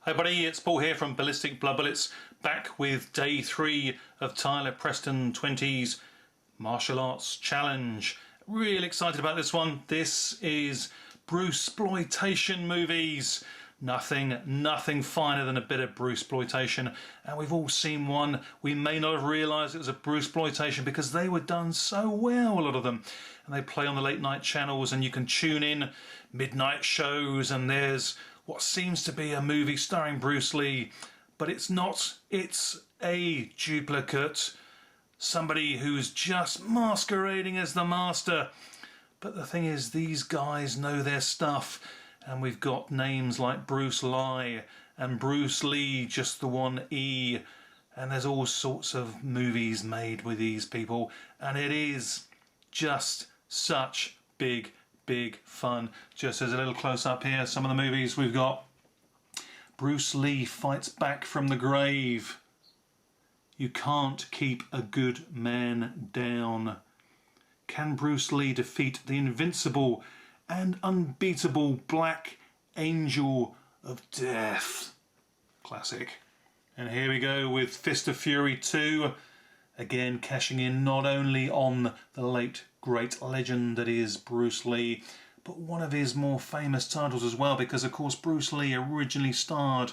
Hi buddy, it's Paul here from Ballistic Blood Bullets, back with day 3 of Tyler Preston 20's Martial Arts Challenge. Really excited about this one. This is Bruceploitation movies. Nothing finer than a bit of Bruceploitation, and we've all seen one. We may not have realised it was a Bruceploitation because they were done so well, a lot of them, and they play on the late night channels, and you can tune in midnight shows, and there's what seems to be a movie starring Bruce Lee, but it's not. It's a duplicate, somebody who's just masquerading as the master. But the thing is, these guys know their stuff, and we've got names like Bruce Lee and Bruce Lee, just the one E, and there's all sorts of movies made with these people, and it is just such big fun. Just as a little close up here, some of the movies we've got. Bruce Lee fights back from the grave. You can't keep a good man down. Can Bruce Lee defeat the invincible and unbeatable Black Angel of Death? Classic. And here we go with Fist of Fury 2. Again, cashing in not only on the late great legend that is Bruce Lee, but one of his more famous titles as well, because of course Bruce Lee originally starred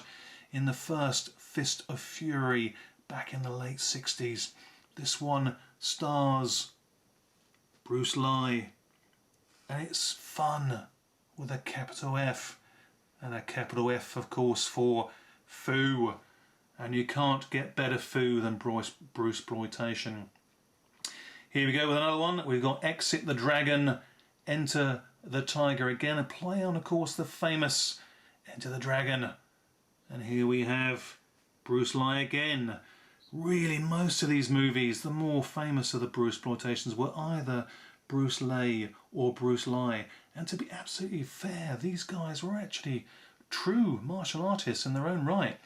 in the first Fist of Fury back in the late 60s. This one stars Bruce Lee, and it's fun with a capital F, and a capital F of course for Foo. And you can't get better foo than Bruceploitation. Here we go with another one. We've got Exit the Dragon, Enter the Tiger. Again, a play on, of course, the famous Enter the Dragon. And here we have Bruce Lee again. Really, most of these movies, the more famous of the Bruceploitations, were either Bruce Lee or Bruce Lee. And to be absolutely fair, these guys were actually true martial artists in their own right.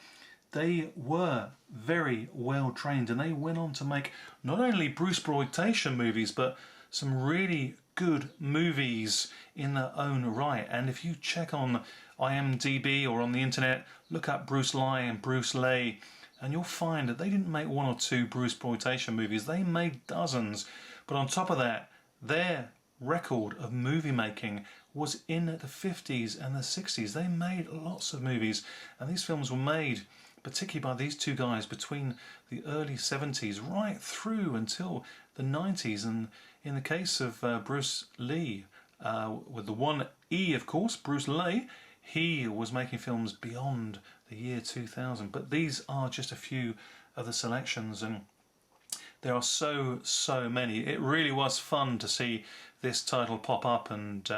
They were very well trained, and they went on to make not only Bruceploitation movies but some really good movies in their own right. And if you check on IMDb or on the internet, look up Bruce Lee and Bruce Lee, and you'll find that they didn't make one or two Bruceploitation movies, they made dozens. But on top of that, their record of movie making was in the 50s and the 60s. They made lots of movies, and these films were made particularly by these two guys between the early 70s right through until the 90s. And in the case of Bruce Lee, with the one E of course, Bruce Lee, he was making films beyond the year 2000. But these are just a few of the selections, and there are so many. It really was fun to see this title pop up, and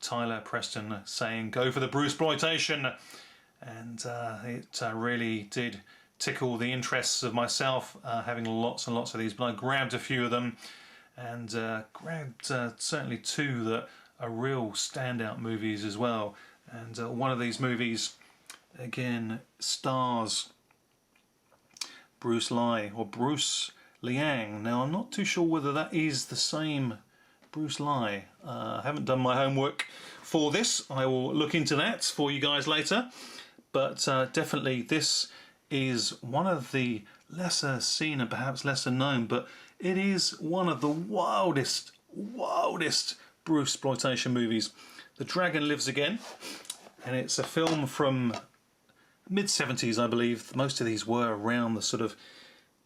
Tyler Preston saying go for the Bruceploitation, and it really did tickle the interests of myself, having lots and lots of these. But I grabbed a few of them, and grabbed certainly two that are real standout movies as well. And one of these movies again stars Bruce Lee, or Bruce Liang. Now I'm not too sure whether that is the same Bruce Lee. I haven't done my homework for this. I will look into that for you guys later. But definitely this is one of the lesser seen and perhaps lesser known, but it is one of the wildest Bruceploitation movies. The Dragon Lives Again, and it's a film from mid-70s, I believe. Most of these were around the sort of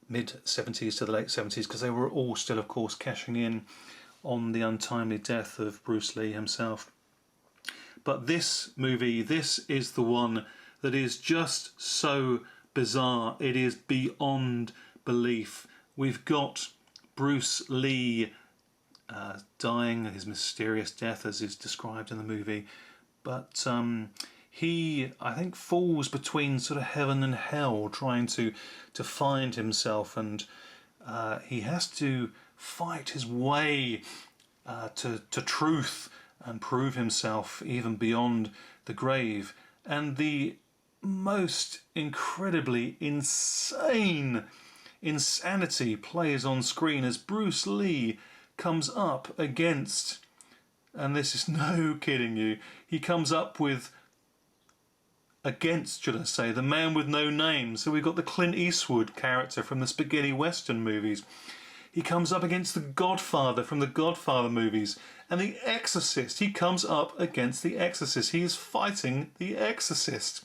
mid-70s to the late 70s, because they were all still, of course, cashing in on the untimely death of Bruce Lee himself. But this movie, this is the one that is just so bizarre. It is beyond belief. We've got Bruce Lee dying, his mysterious death as is described in the movie, but he, I think, falls between sort of heaven and hell, trying to find himself, and he has to fight his way to truth and prove himself even beyond the grave. And the most incredibly insane insanity plays on screen as Bruce Lee comes up against, and this is no kidding you, he comes up with against, should I say, the man with no name. So we've got the Clint Eastwood character from the spaghetti western movies. He comes up against the Godfather from the Godfather movies. And the Exorcist, he comes up against the Exorcist. He is fighting the Exorcist.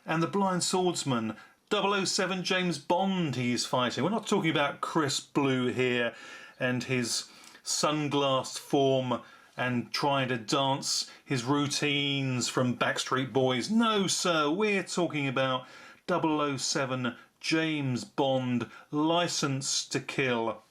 And the Blind Swordsman, 007 James Bond, he is fighting. We're not talking about Chris Blue here and his sunglassed form and trying to dance his routines from Backstreet Boys. No, sir, we're talking about 007 James Bond, License to Kill.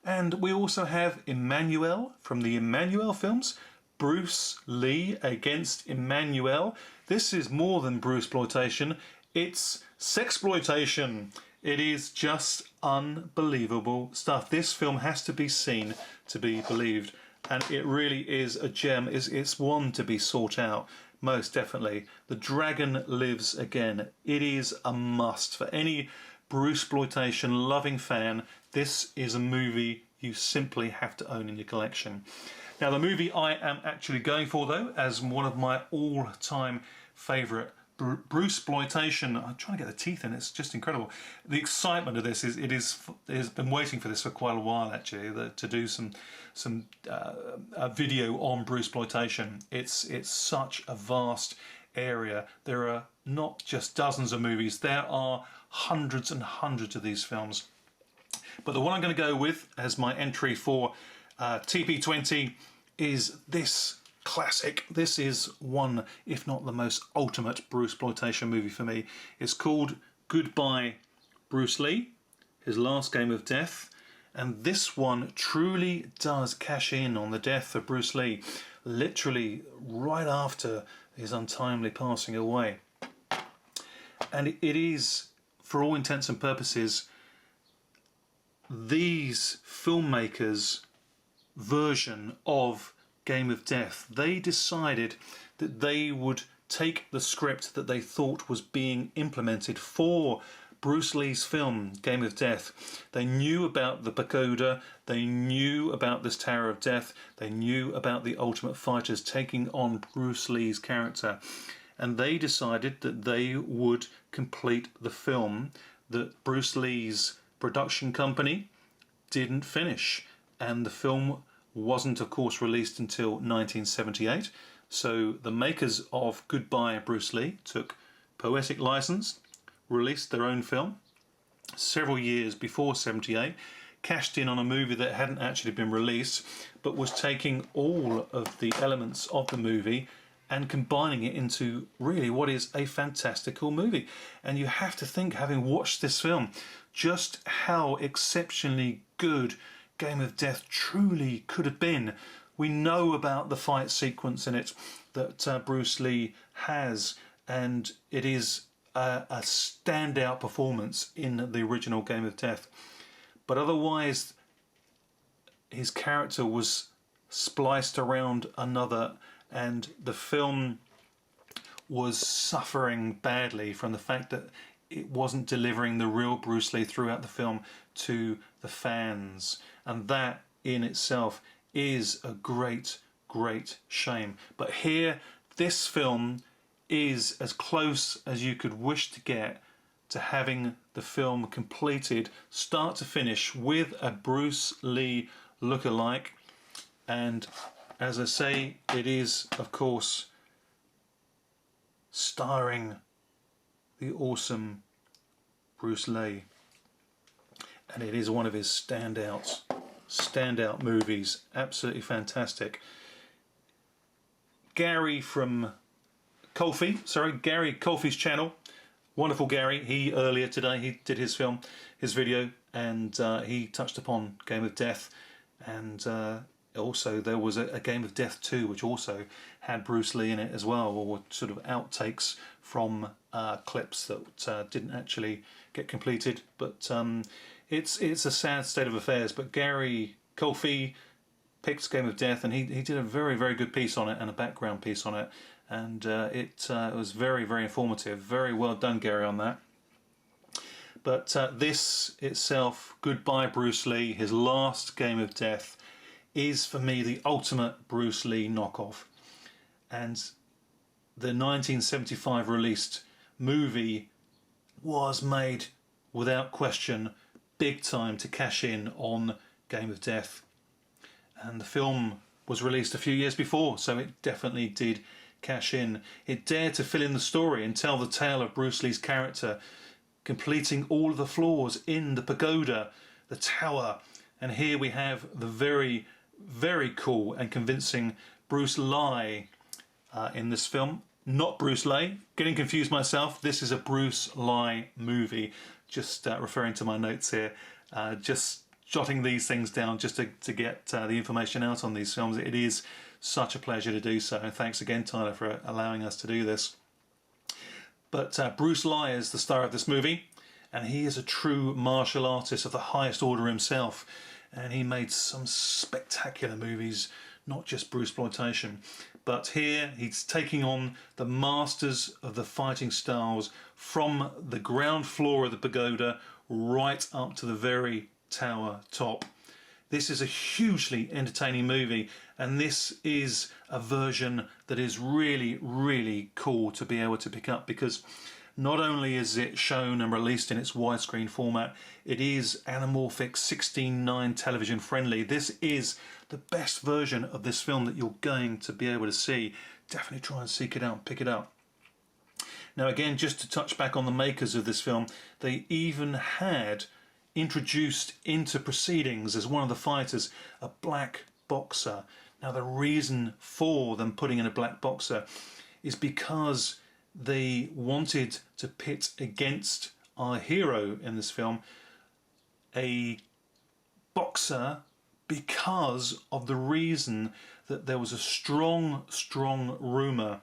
And we also have Emmanuel from the Emmanuel films. Bruce Lee against Emmanuel. This is more than Bruceploitation, it's sexploitation. It is just unbelievable stuff. This film has to be seen to be believed. And it really is a gem. It's one to be sought out, most definitely. The Dragon Lives Again. It is a must. For any Bruceploitation loving fan, this is a movie you simply have to own in your collection. Now, the movie I am actually going for, though, as one of my all-time favourite Bruceploitation. I'm trying to get the teeth in. It's just incredible. The excitement of this is it has been waiting for this for quite a while actually, to do some video on Bruceploitation. It's such a vast area. There are not just dozens of movies. There are hundreds and hundreds of these films. But the one I'm going to go with as my entry for TP20 is this classic. This is one, if not the most ultimate Bruceploitation movie for me. It's called Goodbye Bruce Lee, his last game of death. And this one truly does cash in on the death of Bruce Lee, literally right after his untimely passing away. And it is, for all intents and purposes, these filmmakers' version of Game of Death. They decided that they would take the script that they thought was being implemented for Bruce Lee's film Game of Death. They knew about the pagoda, they knew about this Tower of Death, they knew about the Ultimate Fighters taking on Bruce Lee's character, and they decided that they would complete the film that Bruce Lee's production company didn't finish. And the film wasn't, of course, released until 1978. So the makers of Goodbye Bruce Lee took poetic license, released their own film several years before 78, cashed in on a movie that hadn't actually been released, but was taking all of the elements of the movie and combining it into really what is a fantastical movie. And you have to think, having watched this film, just how exceptionally good Game of Death truly could have been. We know about the fight sequence in it that Bruce Lee has, and it is a standout performance in the original Game of Death. But otherwise, his character was spliced around another, and the film was suffering badly from the fact that it wasn't delivering the real Bruce Lee throughout the film to the fans. And that in itself is a great, great shame. But here, this film is as close as you could wish to get to having the film completed, start to finish, with a Bruce Lee look-alike. And as I say, it is, of course, starring the awesome Bruce Lee. And it is one of his standout movies. Absolutely fantastic. Gary Colfie's channel. Wonderful Gary. He earlier today, he did his video, and he touched upon Game of Death. And also there was a Game of Death 2, which also had Bruce Lee in it as well, or sort of outtakes from clips that didn't actually get completed. But it's a sad state of affairs. But Gary Colfie picked Game of Death, and he did a very, very good piece on it, and a background piece on it. And it was very, very informative. Very well done, Gary, on that. But this itself, Goodbye Bruce Lee, his last Game of Death, is for me the ultimate Bruce Lee knockoff. And the 1975 released movie was made without question big time to cash in on Game of Death. And the film was released a few years before, so it definitely did cash in. It dared to fill in the story and tell the tale of Bruce Lee's character, completing all of the floors in the pagoda, the tower. And here we have the very, very cool and convincing Bruce Lee in this film. Not Bruce Lee, getting confused myself. This is a Bruce Lee movie. Just referring to my notes here, just jotting these things down just to get the information out on these films. It is such a pleasure to do so, and thanks again, Tyler, for allowing us to do this. But Bruce Lee is the star of this movie, and he is a true martial artist of the highest order himself, and he made some spectacular movies, not just Bruceploitation. But here he's taking on the masters of the fighting styles from the ground floor of the pagoda right up to the very tower top. This is a hugely entertaining movie, and this is a version that is really, really cool to be able to pick up, because not only is it shown and released in its widescreen format, it is anamorphic 16:9 television friendly. This is the best version of this film that you're going to be able to see. Definitely try and seek it out and pick it up. Now again, just to touch back on the makers of this film, they even had introduced into proceedings as one of the fighters a black boxer. Now the reason for them putting in a black boxer is because they wanted to pit against our hero in this film a boxer, because of the reason that there was a strong rumour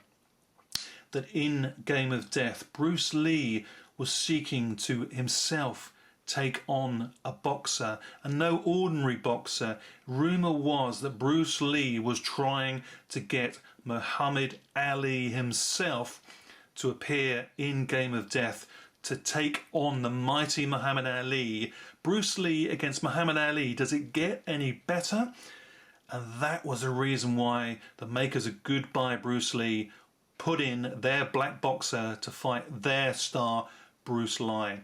that in Game of Death Bruce Lee was seeking to himself take on a boxer, and no ordinary boxer. Rumour was that Bruce Lee was trying to get Muhammad Ali himself to appear in Game of Death to take on the mighty Muhammad Ali. Bruce Lee against Muhammad Ali, does it get any better? And that was the reason why the makers of Goodbye Bruce Lee put in their black boxer to fight their star Bruce Lee.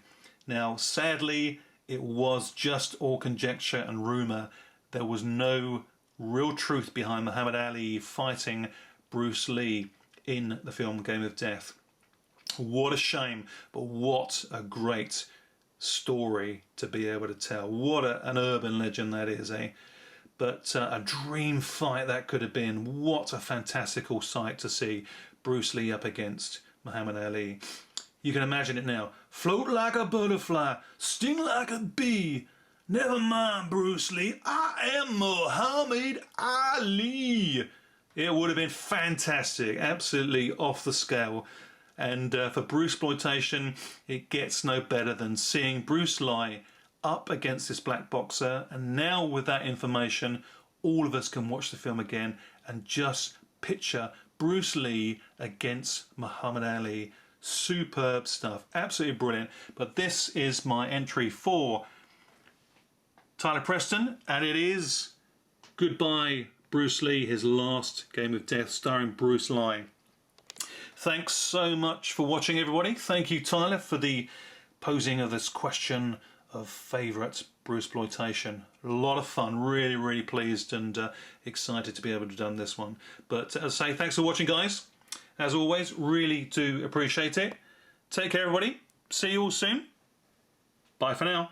Now sadly, it was just all conjecture and rumour. There was no real truth behind Muhammad Ali fighting Bruce Lee in the film Game of Death. What a shame, but what a great story to be able to tell. What an urban legend that is, eh? But a dream fight that could have been. What a fantastical sight to see Bruce Lee up against Muhammad Ali. You can imagine it now. Float like a butterfly, sting like a bee. Never mind, Bruce Lee, I am Muhammad Ali. It would have been fantastic, absolutely off the scale. And for Bruceploitation, it gets no better than seeing Bruce Lee up against this black boxer. And now with that information, all of us can watch the film again and just picture Bruce Lee against Muhammad Ali. Superb stuff, absolutely brilliant. But this is my entry for Tyler Preston, and it is Goodbye Bruce Lee, his last Game of Death, starring Bruce Lee. Thanks so much for watching, everybody. Thank you, Tyler, for the posing of this question of favourite Bruceploitation. A lot of fun, really, really pleased and excited to be able to have done this one. But as I say, thanks for watching, guys. As always, really do appreciate it. Take care, everybody. See you all soon. Bye for now.